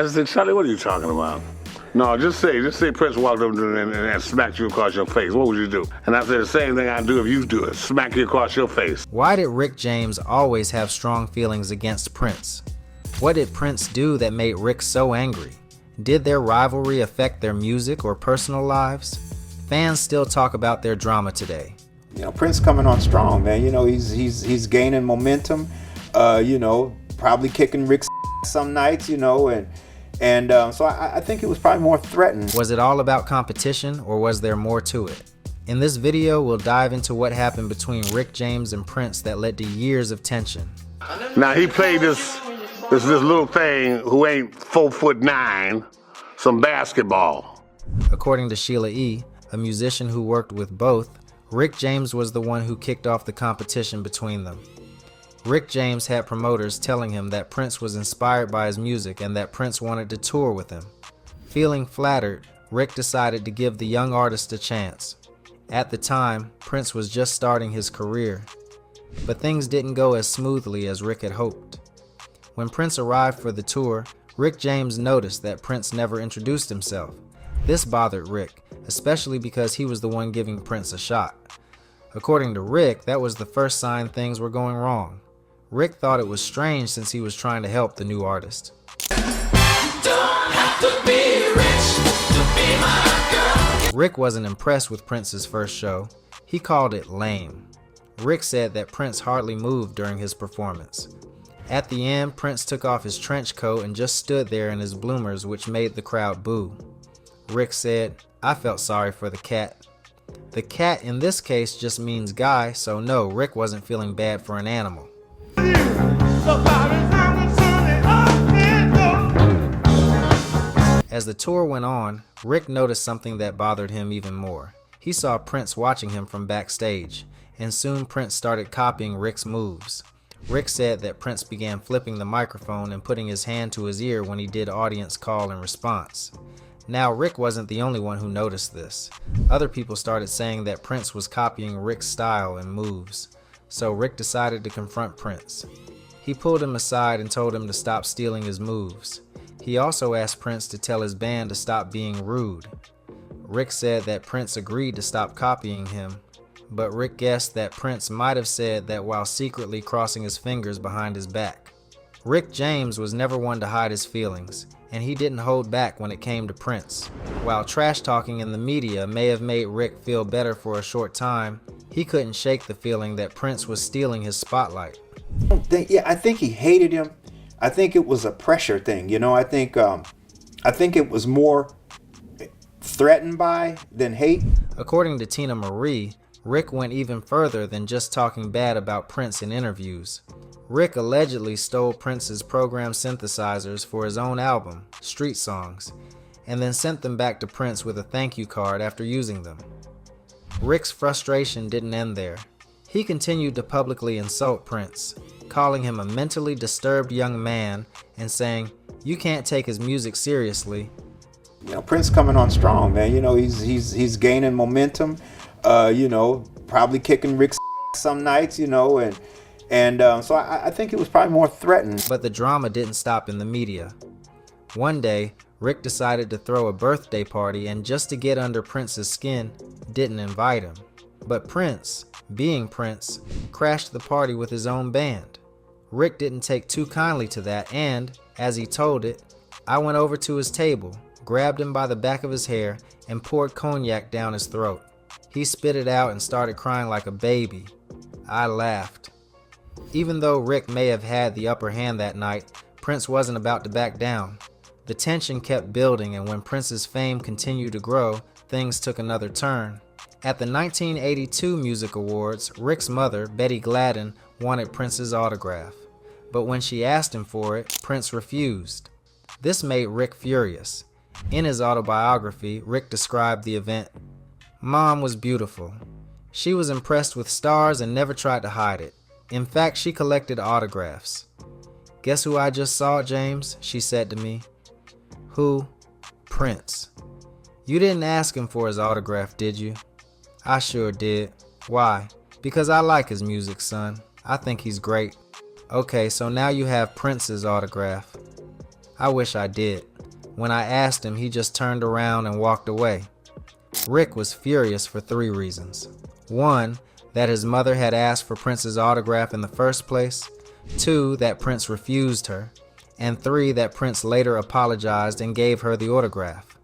I said, Charlie, what are you talking about? No, just say Prince walked up and smacked you across your face. What would you do? And I said, the same thing I'd do if you do it. Smack you across your face. Why did Rick James always have strong feelings against Prince? What did Prince do that made Rick so angry? Did their rivalry affect their music or personal lives? Fans still talk about their drama today. You know, Prince coming on strong, man. You know, he's gaining momentum. You know, probably kicking Rick's some nights. You know, and so I think it was probably more threatened. Was it all about competition, or was there more to it? In this video, we'll dive into what happened between Rick James and Prince that led to years of tension. Now he played this little thing who ain't 4'9", some basketball. According to Sheila E., a musician who worked with both, Rick James was the one who kicked off the competition between them. Rick James had promoters telling him that Prince was inspired by his music and that Prince wanted to tour with him. Feeling flattered, Rick decided to give the young artist a chance. At the time, Prince was just starting his career, but things didn't go as smoothly as Rick had hoped. When Prince arrived for the tour, Rick James noticed that Prince never introduced himself. This bothered Rick, especially because he was the one giving Prince a shot. According to Rick, that was the first sign things were going wrong. Rick thought it was strange since he was trying to help the new artist. Rick wasn't impressed with Prince's first show. He called it lame. Rick said that Prince hardly moved during his performance. At the end, Prince took off his trench coat and just stood there in his bloomers, which made the crowd boo. Rick said, "I felt sorry for the cat." The cat in this case just means guy, so no, Rick wasn't feeling bad for an animal. As the tour went on, Rick noticed something that bothered him even more. He saw Prince watching him from backstage, and soon Prince started copying Rick's moves. Rick said that Prince began flipping the microphone and putting his hand to his ear when he did audience call and response. Now, Rick wasn't the only one who noticed this. Other people started saying that Prince was copying Rick's style and moves, so Rick decided to confront Prince. He pulled him aside and told him to stop stealing his moves. He also asked Prince to tell his band to stop being rude. Rick said that Prince agreed to stop copying him, but Rick guessed that Prince might have said that while secretly crossing his fingers behind his back. Rick James was never one to hide his feelings, and he didn't hold back when it came to Prince. While trash talking in the media may have made Rick feel better for a short time, he couldn't shake the feeling that Prince was stealing his spotlight. I think he hated him. I think it was a pressure thing. You know, I think it was more threatened by than hate. According to Tina Marie, Rick went even further than just talking bad about Prince in interviews. Rick allegedly stole Prince's programmed synthesizers for his own album, Street Songs, and then sent them back to Prince with a thank you card after using them. Rick's frustration didn't end there. He continued to publicly insult Prince, calling him a mentally disturbed young man and saying, "You can't take his music seriously." You know, Prince coming on strong, man. You know, he's gaining momentum. You know, probably kicking Rick's some nights. You know, and so I think it was probably more threatened. But the drama didn't stop in the media. One day, Rick decided to throw a birthday party and just to get under Prince's skin, didn't invite him. But Prince, being Prince, crashed the party with his own band. Rick didn't take too kindly to that and, as he told it, "I went over to his table, grabbed him by the back of his hair, and poured cognac down his throat. He spit it out and started crying like a baby. I laughed." Even though Rick may have had the upper hand that night, Prince wasn't about to back down. The tension kept building, and when Prince's fame continued to grow, things took another turn. At the 1982 Music Awards, Rick's mother, Betty Gladden, wanted Prince's autograph. But when she asked him for it, Prince refused. This made Rick furious. In his autobiography, Rick described the event. "Mom was beautiful. She was impressed with stars and never tried to hide it. In fact, she collected autographs. Guess who I just saw, James?" she said to me. "Who?" "Prince." "You didn't ask him for his autograph, did you?" "I sure did." "Why?" "Because I like his music, son. I think he's great." "Okay, so now you have Prince's autograph." "I wish I did." When I asked him, he just turned around and walked away. Rick was furious for 3 reasons. 1, that his mother had asked for Prince's autograph in the first place. 2, that Prince refused her. And 3, that Prince later apologized and gave her the autograph.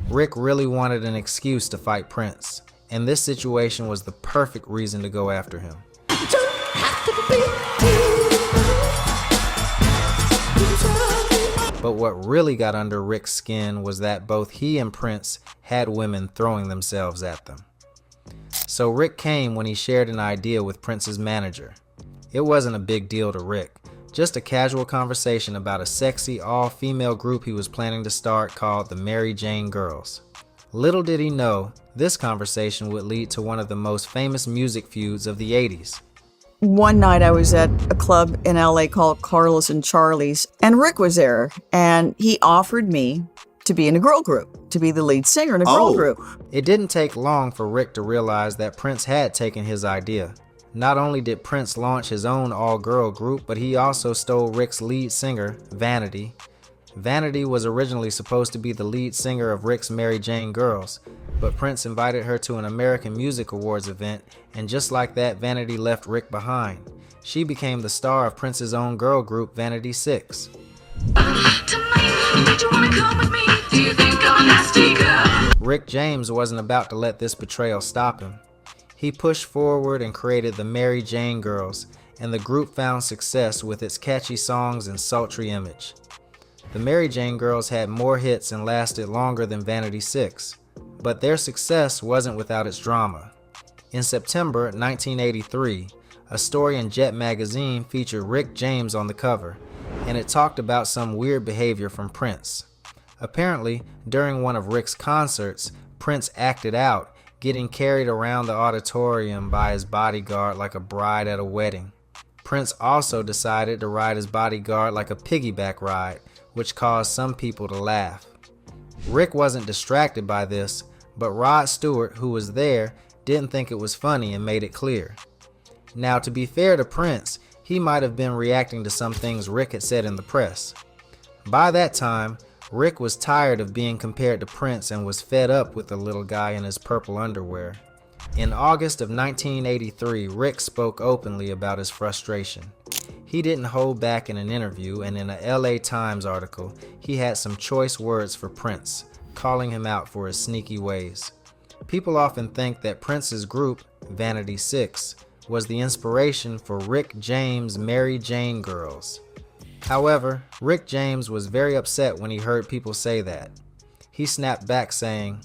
Rick really wanted an excuse to fight Prince, and this situation was the perfect reason to go after him. But what really got under Rick's skin was that both he and Prince had women throwing themselves at them. So Rick came when he shared an idea with Prince's manager. It wasn't a big deal to Rick, just a casual conversation about a sexy, all-female group he was planning to start called the Mary Jane Girls. Little did he know, this conversation would lead to one of the most famous music feuds of the 80s. One night I was at a club in LA called Carlos and Charlie's, and Rick was there, and he offered me to be in a girl group, to be the lead singer in a girl group. It didn't take long for Rick to realize that Prince had taken his idea. Not only did Prince launch his own all-girl group, but he also stole Rick's lead singer, Vanity. Vanity was originally supposed to be the lead singer of Rick's Mary Jane Girls, but Prince invited her to an American Music Awards event, and just like that, Vanity left Rick behind. She became the star of Prince's own girl group, Vanity 6. Rick James wasn't about to let this betrayal stop him. He pushed forward and created the Mary Jane Girls, and the group found success with its catchy songs and sultry image. The Mary Jane Girls had more hits and lasted longer than Vanity 6, but their success wasn't without its drama. In September 1983, a story in Jet magazine featured Rick James on the cover, and it talked about some weird behavior from Prince. Apparently, during one of Rick's concerts, Prince acted out, getting carried around the auditorium by his bodyguard like a bride at a wedding. Prince also decided to ride his bodyguard like a piggyback ride, which caused some people to laugh. Rick wasn't distracted by this, but Rod Stewart, who was there, didn't think it was funny and made it clear. Now, to be fair to Prince, he might have been reacting to some things Rick had said in the press. By that time, Rick was tired of being compared to Prince and was fed up with the little guy in his purple underwear. In August of 1983, Rick spoke openly about his frustration. He didn't hold back in an interview, and in a LA Times article, he had some choice words for Prince, calling him out for his sneaky ways. People often think that Prince's group, Vanity 6, was the inspiration for Rick James' Mary Jane Girls. However, Rick James was very upset when he heard people say that. He snapped back saying,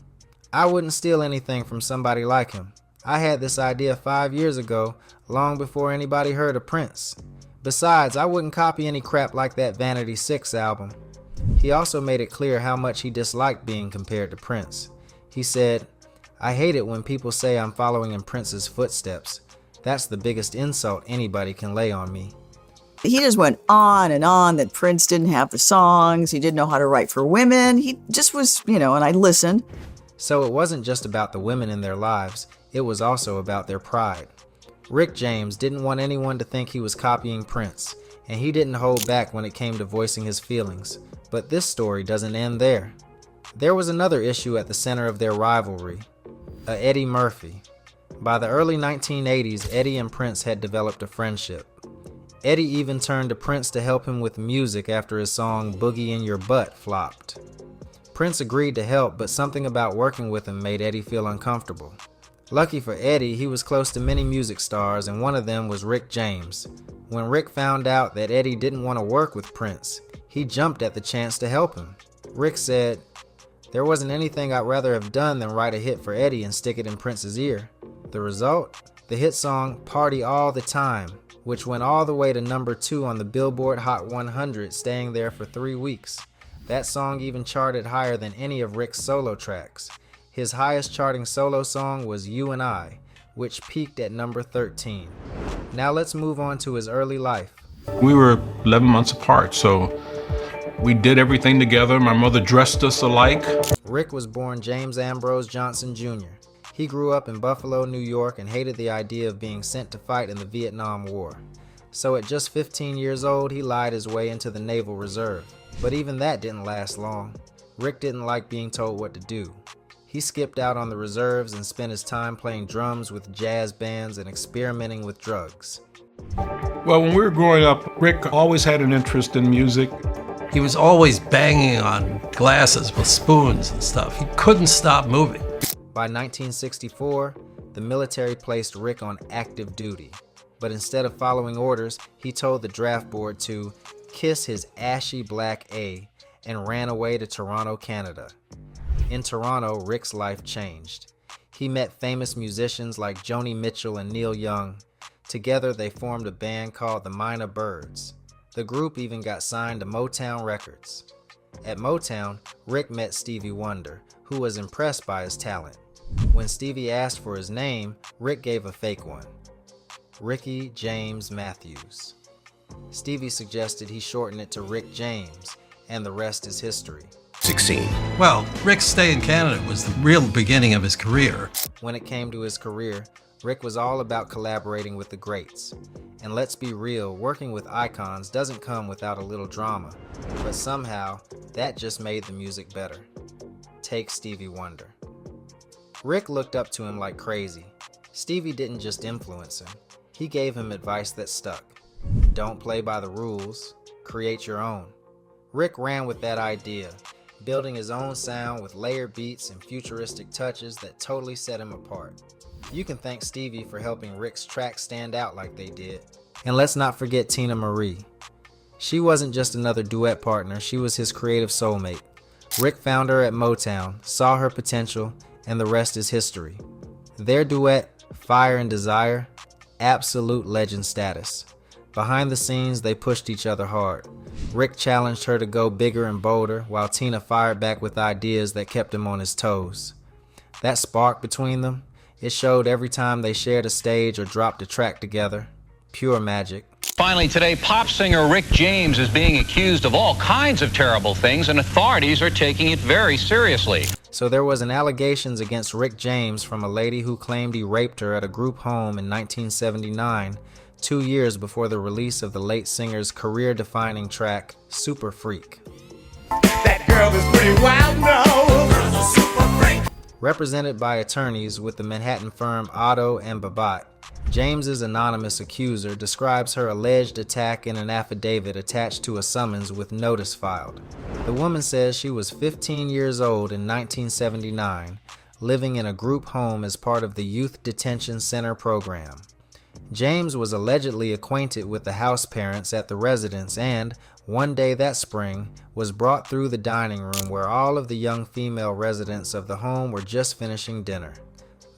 "I wouldn't steal anything from somebody like him. I had this idea 5 years ago, long before anybody heard of Prince. Besides, I wouldn't copy any crap like that Vanity 6 album." He also made it clear how much he disliked being compared to Prince. He said, "I hate it when people say I'm following in Prince's footsteps. That's the biggest insult anybody can lay on me." He just went on and on that Prince didn't have the songs, he didn't know how to write for women, he just was, and I listened. So it wasn't just about the women in their lives, it was also about their pride. Rick James didn't want anyone to think he was copying Prince, and he didn't hold back when it came to voicing his feelings. But this story doesn't end there. There was another issue at the center of their rivalry, Eddie Murphy. By the early 1980s, Eddie and Prince had developed a friendship. Eddie even turned to Prince to help him with music after his song Boogie in Your Butt flopped. Prince agreed to help, but something about working with him made Eddie feel uncomfortable. Lucky for Eddie, he was close to many music stars, and one of them was Rick James. When Rick found out that Eddie didn't want to work with Prince, he jumped at the chance to help him. Rick said, "There wasn't anything I'd rather have done than write a hit for Eddie and stick it in Prince's ear." The result? The hit song Party All the Time, which went all the way to number 2 on the Billboard Hot 100, staying there for 3 weeks. That song even charted higher than any of Rick's solo tracks. His highest charting solo song was You and I, which peaked at number 13. Now let's move on to his early life. We were 11 months apart, so we did everything together. My mother dressed us alike. Rick was born James Ambrose Johnson Jr. He grew up in Buffalo, New York, and hated the idea of being sent to fight in the Vietnam War. So at just 15 years old, he lied his way into the Naval Reserve. But even that didn't last long. Rick didn't like being told what to do. He skipped out on the reserves and spent his time playing drums with jazz bands and experimenting with drugs. Well, when we were growing up, Rick always had an interest in music. He was always banging on glasses with spoons and stuff. He couldn't stop moving. By 1964, the military placed Rick on active duty. But instead of following orders, he told the draft board to kiss his ashy black A and ran away to Toronto, Canada. In Toronto, Rick's life changed. He met famous musicians like Joni Mitchell and Neil Young. Together, they formed a band called the Minor Birds. The group even got signed to Motown Records. At Motown, Rick met Stevie Wonder, who was impressed by his talent. When Stevie asked for his name, Rick gave a fake one. Ricky James Matthews. Stevie suggested he shorten it to Rick James, and the rest is history. 16. Well, Rick's stay in Canada was the real beginning of his career. When it came to his career, Rick was all about collaborating with the greats. And let's be real, working with icons doesn't come without a little drama, but somehow that just made the music better. Take Stevie Wonder. Rick looked up to him like crazy. Stevie didn't just influence him, he gave him advice that stuck. Don't play by the rules, create your own. Rick ran with that idea, building his own sound with layered beats and futuristic touches that totally set him apart. You can thank Stevie for helping Rick's tracks stand out like they did. And let's not forget Tina Marie. She wasn't just another duet partner, she was his creative soulmate. Rick found her at Motown, saw her potential, and the rest is history. Their duet, Fire and Desire, absolute legend status. Behind the scenes, they pushed each other hard. Rick challenged her to go bigger and bolder, while Tina fired back with ideas that kept him on his toes. That spark between them, it showed every time they shared a stage or dropped a track together. Pure magic. Finally today, pop singer Rick James is being accused of all kinds of terrible things, and authorities are taking it very seriously. So there was an allegations against Rick James from a lady who claimed he raped her at a group home in 1979, 2 years before the release of the late singer's career-defining track, Super Freak. That girl is pretty wild, no. Girl's a super freak. Represented by attorneys with the Manhattan firm Otto and Babat, James's anonymous accuser describes her alleged attack in an affidavit attached to a summons with notice filed. The woman says she was 15 years old in 1979, living in a group home as part of the Youth Detention Center program. James was allegedly acquainted with the house parents at the residence and, one day that spring, was brought through the dining room where all of the young female residents of the home were just finishing dinner.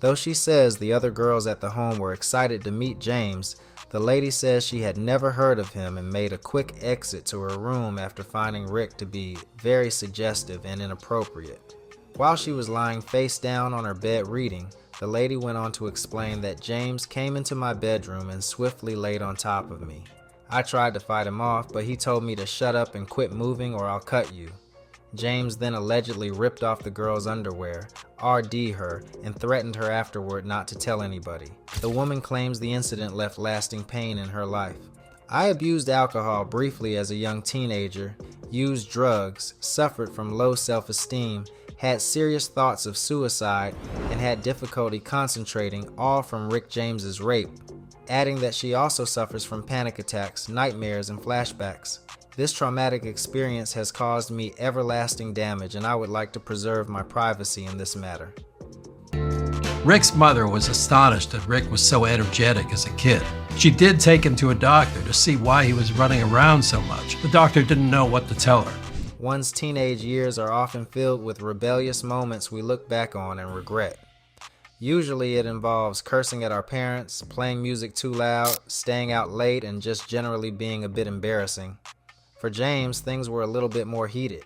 Though she says the other girls at the home were excited to meet James, the lady says she had never heard of him and made a quick exit to her room after finding Rick to be very suggestive and inappropriate. While she was lying face down on her bed reading, the lady went on to explain that James came into my bedroom and swiftly laid on top of me. I tried to fight him off, but he told me to shut up and quit moving or I'll cut you. James then allegedly ripped off the girl's underwear, RD'd her, and threatened her afterward not to tell anybody. The woman claims the incident left lasting pain in her life. I abused alcohol briefly as a young teenager, used drugs, suffered from low self-esteem, had serious thoughts of suicide, and had difficulty concentrating, all from Rick James's rape, adding that she also suffers from panic attacks, nightmares, and flashbacks. This traumatic experience has caused me everlasting damage, and I would like to preserve my privacy in this matter. Rick's mother was astonished that Rick was so energetic as a kid. She did take him to a doctor to see why he was running around so much. The doctor didn't know what to tell her. One's teenage years are often filled with rebellious moments we look back on and regret. Usually it involves cursing at our parents, playing music too loud, staying out late, and just generally being a bit embarrassing. For James, things were a little bit more heated.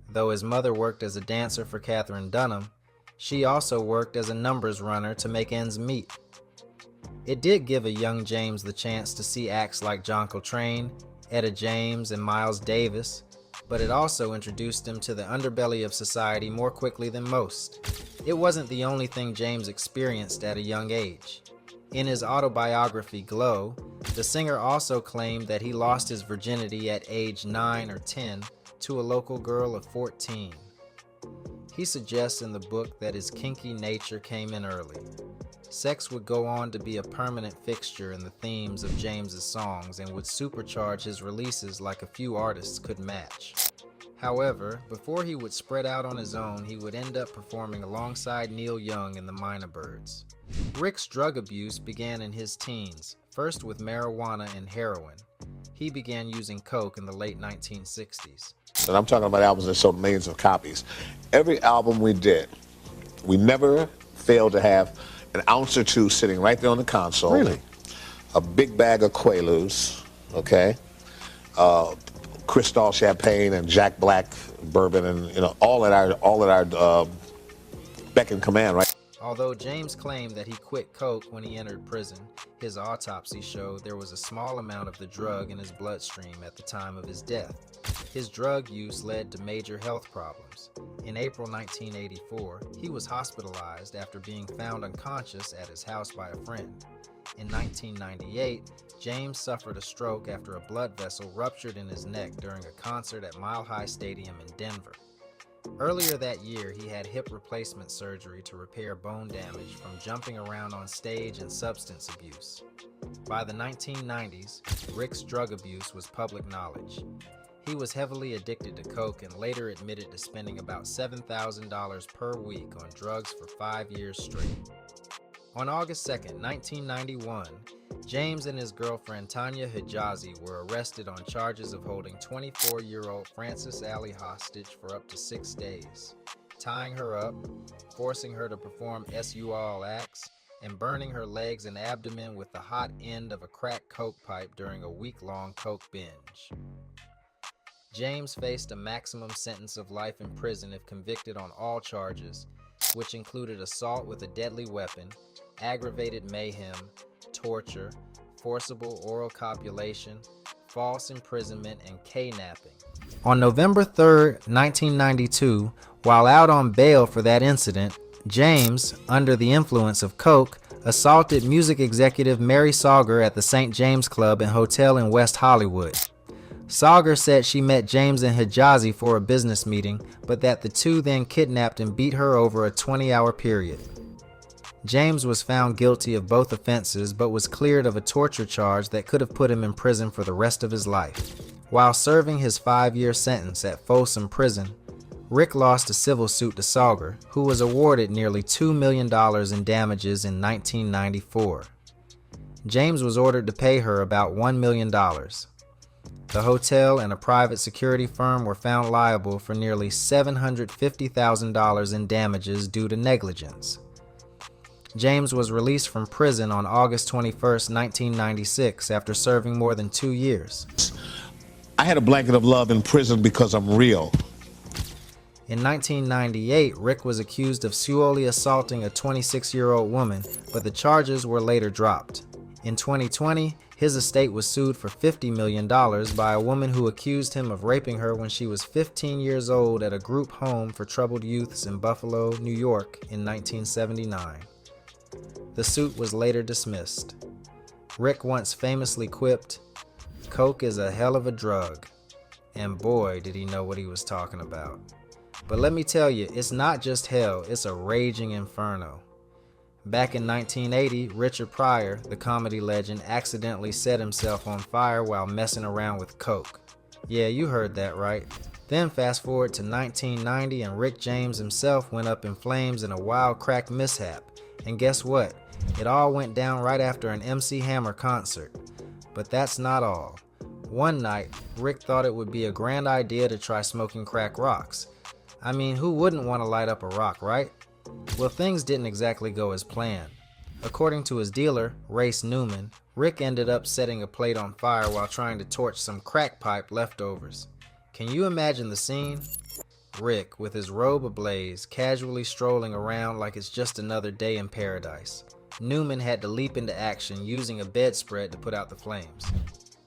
Though his mother worked as a dancer for Katherine Dunham, she also worked as a numbers runner to make ends meet. It did give a young James the chance to see acts like John Coltrane, Etta James, and Miles Davis, but it also introduced him to the underbelly of society more quickly than most. It wasn't the only thing James experienced at a young age. In his autobiography, Glow, the singer also claimed that he lost his virginity at age 9 or 10 to a local girl of 14. He suggests in the book that his kinky nature came in early. Sex would go on to be a permanent fixture in the themes of James's songs and would supercharge his releases like a few artists could match. However, before he would spread out on his own, he would end up performing alongside Neil Young in the Minor Birds. Rick's drug abuse began in his teens, first with marijuana and heroin. He began using coke in the late 1960s. And I'm talking about albums that sold millions of copies. Every album we did, we never failed to have an ounce or two sitting right there on the console. Really? A big bag of Quaaludes, okay? Cristal champagne and Jack Black bourbon, and all at our beck and command, right? Although James claimed that he quit coke when he entered prison, his autopsy showed there was a small amount of the drug in his bloodstream at the time of his death. His drug use led to major health problems. In April 1984, he was hospitalized after being found unconscious at his house by a friend. In 1998, James suffered a stroke after a blood vessel ruptured in his neck during a concert at Mile High Stadium in Denver. Earlier that year, he had hip replacement surgery to repair bone damage from jumping around on stage and substance abuse. By the 1990s, Rick's drug abuse was public knowledge. He was heavily addicted to coke and later admitted to spending about $7,000 per week on drugs for 5 years straight. On August 2, 1991, James and his girlfriend Tanya Hijazi were arrested on charges of holding 24-year-old Frances Alley hostage for up to 6 days, tying her up, forcing her to perform SUL acts, and burning her legs and abdomen with the hot end of a crack coke pipe during a week-long coke binge. James faced a maximum sentence of life in prison if convicted on all charges, which included assault with a deadly weapon, aggravated mayhem, torture, forcible oral copulation, false imprisonment, and kidnapping. On November 3, 1992, while out on bail for that incident, James, under the influence of coke, assaulted music executive Mary Sauger at the St. James Club and Hotel in West Hollywood. Sauger said she met James and Hijazi for a business meeting, but that the two then kidnapped and beat her over a 20-hour period. James was found guilty of both offenses, but was cleared of a torture charge that could have put him in prison for the rest of his life. While serving his 5-year sentence at Folsom Prison, Rick lost a civil suit to Sauger, who was awarded nearly $2 million in damages in 1994. James was ordered to pay her about $1 million. The hotel and a private security firm were found liable for nearly $750,000 in damages due to negligence. James was released from prison on August 21, 1996, after serving more than 2 years. I had a blanket of love in prison because I'm real. In 1998, Rick was accused of sexually assaulting a 26-year-old woman, but the charges were later dropped. In 2020, his estate was sued for $50 million by a woman who accused him of raping her when she was 15 years old at a group home for troubled youths in Buffalo, New York in 1979. The suit was later dismissed. Rick once famously quipped, "Coke is a hell of a drug." And boy, did he know what he was talking about. But let me tell you, it's not just hell, it's a raging inferno. Back in 1980, Richard Pryor, the comedy legend, accidentally set himself on fire while messing around with coke. Yeah, you heard that right. Then fast forward to 1990 and Rick James himself went up in flames in a wild crack mishap. And guess what? It all went down right after an MC Hammer concert. But that's not all. One night, Rick thought it would be a grand idea to try smoking crack rocks. I mean, who wouldn't want to light up a rock, right? Well, things didn't exactly go as planned. According to his dealer, Race Newman, Rick ended up setting a plate on fire while trying to torch some crack pipe leftovers. Can you imagine the scene? Rick, with his robe ablaze, casually strolling around like it's just another day in paradise. Newman had to leap into action using a bedspread to put out the flames.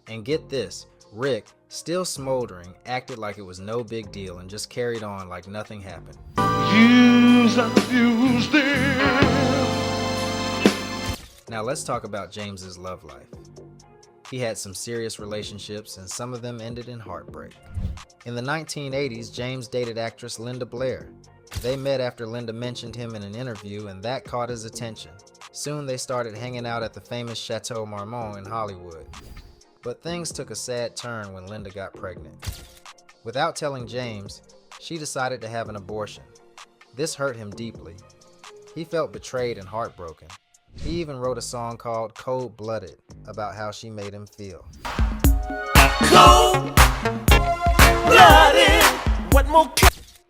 And get this, Rick, still smoldering, acted like it was no big deal and just carried on like nothing happened. Now let's talk about James's love life. He had some serious relationships and some of them ended in heartbreak. In the 1980s, James dated actress Linda Blair. They met after Linda mentioned him in an interview, and that caught his attention. Soon they started hanging out at the famous Chateau Marmont in Hollywood. But things took a sad turn when Linda got pregnant. Without telling James, she decided to have an abortion. This hurt him deeply. He felt betrayed and heartbroken. He even wrote a song called Cold Blooded about how she made him feel. Cold blooded. What more?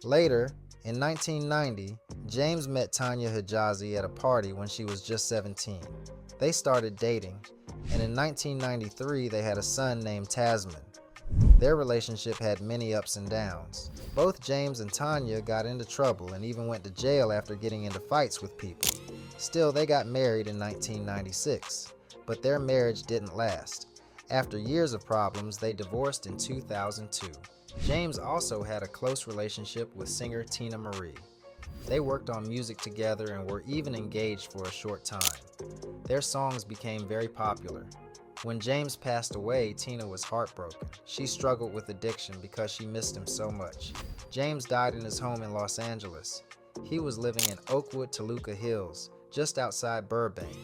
Later, in 1990, James met Tanya Hijazi at a party when she was just 17. They started dating, and in 1993 they had a son named Tasman. Their relationship had many ups and downs. Both James and Tanya got into trouble and even went to jail after getting into fights with people. Still, they got married in 1996, but their marriage didn't last. After years of problems, they divorced in 2002. James also had a close relationship with singer Tina Marie. They worked on music together and were even engaged for a short time. Their songs became very popular. When James passed away, Tina was heartbroken. She struggled with addiction because she missed him so much. James died in his home in Los Angeles. He was living in Oakwood, Toluca Hills, just outside Burbank.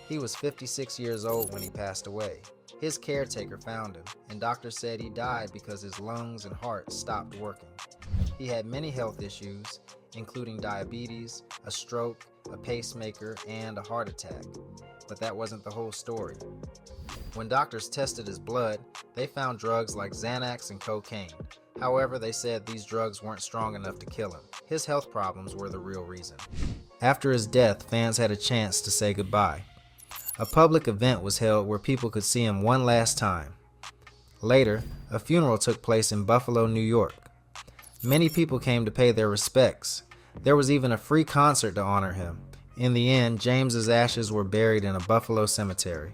He was 56 years old when he passed away. His caretaker found him, and doctors said he died because his lungs and heart stopped working. He had many health issues, including diabetes, a stroke, a pacemaker, and a heart attack. But that wasn't the whole story. When doctors tested his blood, they found drugs like Xanax and cocaine. However, they said these drugs weren't strong enough to kill him. His health problems were the real reason. After his death, fans had a chance to say goodbye. A public event was held where people could see him one last time. Later, a funeral took place in Buffalo, New York. Many people came to pay their respects. There was even a free concert to honor him. In the end, James's ashes were buried in a Buffalo cemetery.